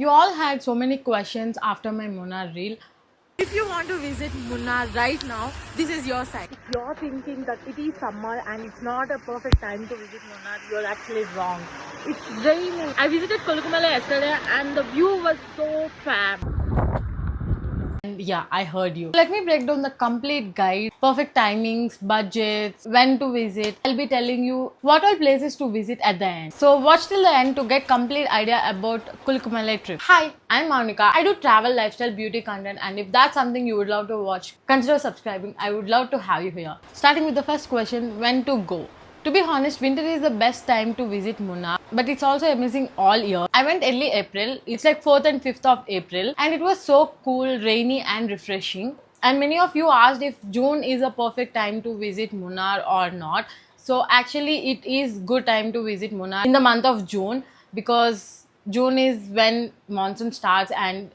You all had so many questions after my Munnar reel. If you want to visit Munnar right now, this is your side. If you're thinking that it is summer and it's not a perfect time to visit Munnar, you're actually wrong. It's raining. I visited Kolukumala yesterday and the view was so fab. And yeah, I heard you. Let me break down the complete guide, perfect timings, budgets, when to visit. I'll be telling you what all places to visit at the end. So watch till the end to get complete idea about Kulukumalai trip. Hi, I'm Monica. I do travel, lifestyle, beauty content, and if that's something you would love to watch, consider subscribing. I would love to have you here. Starting with the first question, when to go? To be honest, winter is the best time to visit Munnar, but it's also amazing all year. I went early April, it's like 4th and 5th of April, and it was so cool, rainy, and refreshing. And many of you asked if June is a perfect time to visit Munnar or not. So, actually, it is good time to visit Munnar in the month of June because June is when monsoon starts and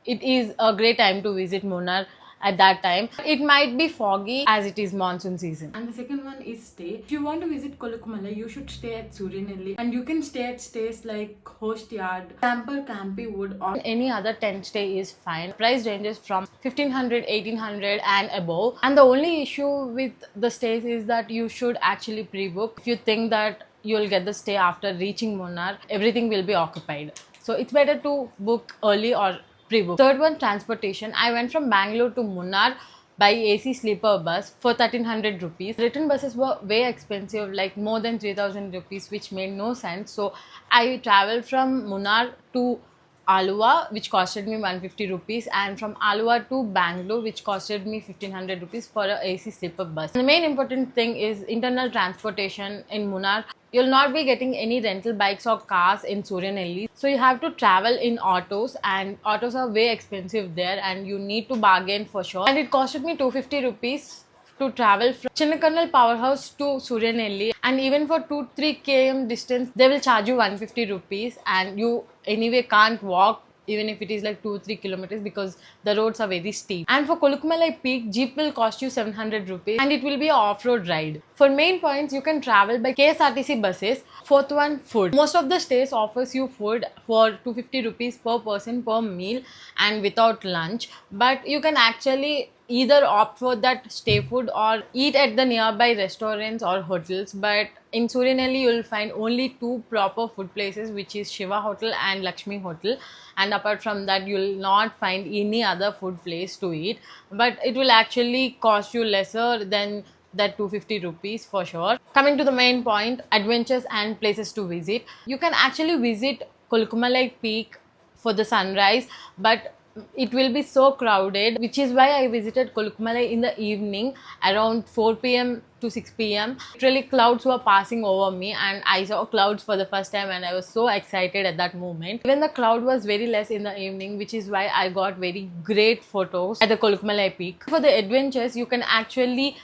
it is a great time to visit Munnar at that time. It might be foggy as it is monsoon season. And the second one is stay. If you want to visit Kolukumala, you should stay at Surinelli, and you can stay at stays like Host Yard, Camper Campy Wood, or any other tent stay is fine. Price ranges from 1500, 1800 and above. And the only issue with the stays is that you should actually pre-book. If you think that you'll get the stay after reaching Munnar, everything will be occupied. So it's better to book early or pre-book. Third one, transportation. I went from Bangalore to Munnar by AC sleeper bus for 1300 rupees. Return buses were way expensive, like more than 3000 rupees, which made no sense. So I traveled from Munnar to Alua, which costed me 150 rupees, and from Alua to Bangalore, which costed me 1500 rupees for a AC sleeper bus. And the main important thing is internal transportation in Munnar. You'll not be getting any rental bikes or cars in Surinelli. So you have to travel in autos, and autos are way expensive there and you need to bargain for sure. And it costed me 250 rupees to travel from Chinnakarnal Powerhouse to Surinelli, and even for 2-3 km distance they will charge you 150 rupees, and you anyway can't walk even if it is like 2-3 kilometers because the roads are very steep. And for Kolukumalai Peak, jeep will cost you 700 rupees and it will be an off-road ride. For main points, you can travel by KSRTC buses. Fourth one, food. Most of the stays offers you food for 250 rupees per person per meal and without lunch, but you can actually either opt for that stay food or eat at the nearby restaurants or hotels. But in Surinelli, you will find only two proper food places, which is Shiva Hotel and Lakshmi Hotel. And apart from that, you will not find any other food place to eat. But it will actually cost you lesser than that 250 rupees for sure. Coming to the main point, adventures and places to visit. You can actually visit Kolukumalai Peak for the sunrise, but it will be so crowded, which is why I visited Kolukumalai in the evening around 4 p.m. to 6 p.m. Literally clouds were passing over me and I saw clouds for the first time and I was so excited at that moment. Even the crowd was very less in the evening, which is why I got very great photos at the Kolukumalai Peak. For the adventures, you can actually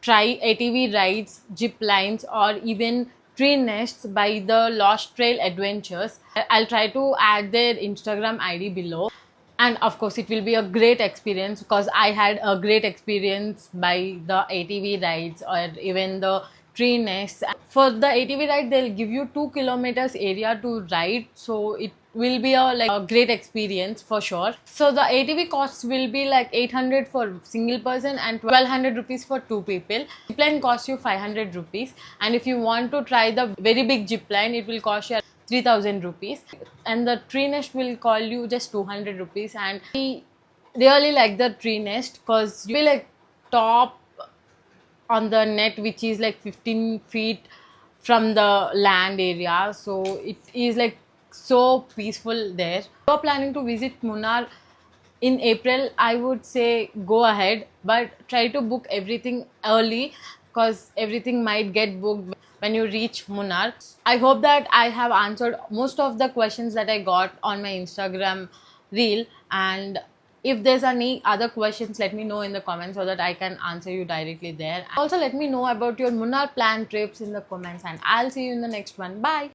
try ATV rides, zip lines, or even tree nests by the Lost Trail Adventures. I'll try to add their Instagram ID below. And of course, it will be a great experience because I had a great experience by the ATV rides or even the tree nests. For the ATV ride, they'll give you 2 kilometers area to ride, so it will be a great experience for sure. So the ATV costs will be like 800 for single person and 1200 rupees for two people. Zipline costs you 500 rupees, and if you want to try the very big zipline, it will cost you 3000 rupees, and the tree nest will call you just 200 rupees. And I really like the tree nest because you will like top on the net, which is like 15 feet from the land area, so it is like so peaceful there. If you're planning to visit Munnar in April, I would say go ahead, but try to book everything early because everything might get booked when you reach Munnar. I hope that I have answered most of the questions that I got on my Instagram reel, and if there's any other questions, let me know in the comments so that I can answer you directly there. Also, let me know about your Munnar planned trips in the comments, and I'll see you in the next one. Bye.